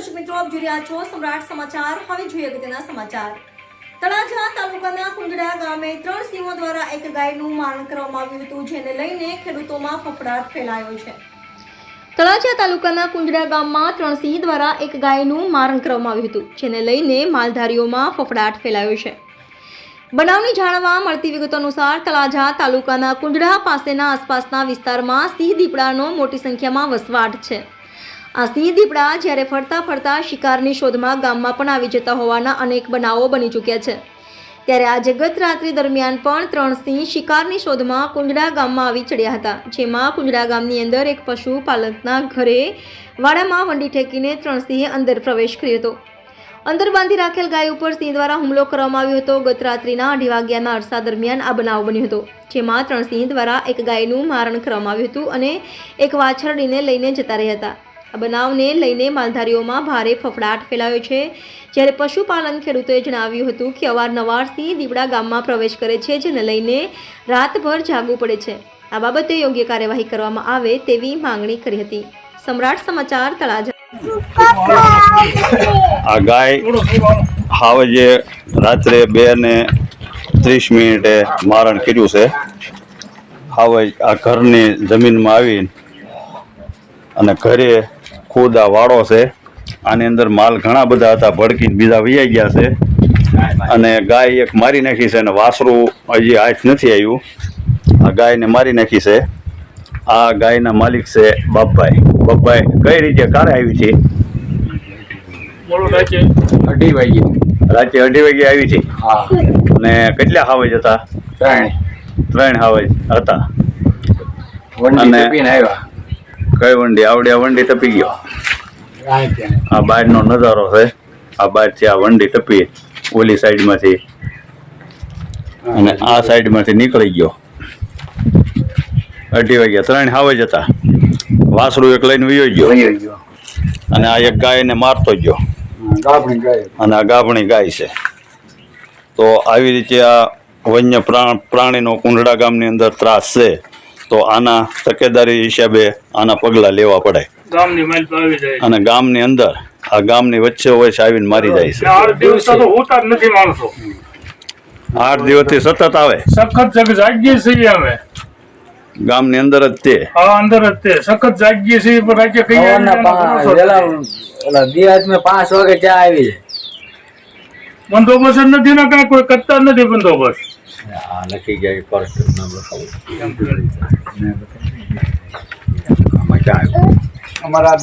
દર્શક મિત્રો, આપ જોઈ રહ્યા છો સમ્રાટ સમાચાર। હવે જોઈએ અગત્યના સમાચાર। તળાજા તાલુકાના કુંજડા ગામે 3 સિંહો દ્વારા એક ગાયનું મારણ કરવામાં આવ્યું હતું, જેને લઈને ખેડૂતોમાં ફફડાટ ફેલાયો છે। તળાજા તાલુકાના કુંજડા ગામમાં 3 સિંહ દ્વારા એક ગાયનું મારણ કરવામાં આવ્યું હતું, જેને લઈને માલધારીઓમાં ફફડાટ ફેલાયો છે। બનાવની જાણવા મળતી વિગતો અનુસાર તળાજા તાલુકાના કુંજડા પાસેના આસપાસના વિસ્તારમાં સિંહ દીપડાનો મોટી સંખ્યામાં વસવાટ છે। આ સિંહ દીપડા જ્યારે ફરતા ફરતા શિકારની શોધમાં ગામમાં પણ આવી જતા હોવાના અનેક બનાવો બની ચૂક્યા છે। ત્યારે આજે ગત રાત્રિ દરમિયાન પણ 3 સિંહ શિકારની શોધમાં કુંજડા ગામમાં આવી ચડ્યા હતા, જેમાં કુંજડા ગામની અંદર એક પશુપાલકના ઘરે વાડામાં વંડી ઠેકીને 3 સિંહે અંદર પ્રવેશ કર્યો હતો। અંદર બાંધી રાખેલ ગાય ઉપર સિંહ દ્વારા હુમલો કરવામાં આવ્યો હતો। ગત રાત્રિના 2:30 વાગ્યાના અરસા દરમિયાન આ બનાવ બન્યો હતો, જેમાં 3 સિંહ દ્વારા એક ગાયનું મારણ કરવામાં આવ્યું હતું અને એક વાછરડીને લઈને જતા રહ્યા હતા। આ બનાવને લઈને માલધારીઓમાં ભારે ફફડાટ ફેલાયો છે, જ્યારે પશુપાલન ખેડૂતોએ જણાવ્યું હતું કે અવારનવાર સિંહ દીપડા ગામમાં પ્રવેશ કરે છે, જેને લઈને રાતભર જાગવું પડે છે। આ બાબતે યોગ્ય કાર્યવાહી કરવામાં આવે તેવી માંગણી કરી હતી। સમ્રાટ સમાચાર તળાજા। આ ગાય હાવજે રાત્રે 2:30 મારણ કર્યું છે। હાવજ આ ઘરની જમીનમાં આવીને અને ઘરે ખુદ આ વાડો છે, આની અંદર માલ ઘણા બધા હતા, ભડકીને બીજા વૈયા ગયા છે અને ગાય એક મારી નાખી છે અને વાસરું હજી હાથ નથી આવ્યું। આ ગાયને મારી નાખી છે। આ ગાયના માલિક છે બાપભાઈ। બાપભાઈ કઈ રીતે કારે આવી છે? રાતે 2:30 વાગે આવી છે। અને કેટલા હાવજ હતા? 3 હાવજ હતા। અને કઈ વંડી આવડે? આ વંડી ટપી ગયો। આ બહારનો નજારો છે। આ બહારથી આ વંડી ટપી ઓલી સાઈડમાંથી અને આ સાઈડમાંથી નીકળી ગયો। 2:30 વાગ્યા 3 હાવજ હતા। વાસરું એક લઈને વયો ગયો અને આ એક ગાયને મારતો ગયો અને આ ગાભણી ગાય છે। તો આવી રીતે આ વન્ય પ્રાણીનો કુંજડા ગામની અંદર ત્રાસ છે, તો આના તકેદારી હિસાબે આના પગલાં લેવા પડે અને ગામની અંદર આ ગામની વચ્ચે વચ્ચે આવીને મારી જાય છે। 8 દિવસથી સતત આવે, સખત જાગીએ છીએ અમે ગામની અંદર જ તે અંદર જ તે સખત જાગીએ છીએ, પણ રાજ્ય કઈ 5 વાગે ચા આવી બંદોબસ્ત નથી ને કઈ કોઈ કરતા નથી બંદોબસ્ત। લખી જાય અમારા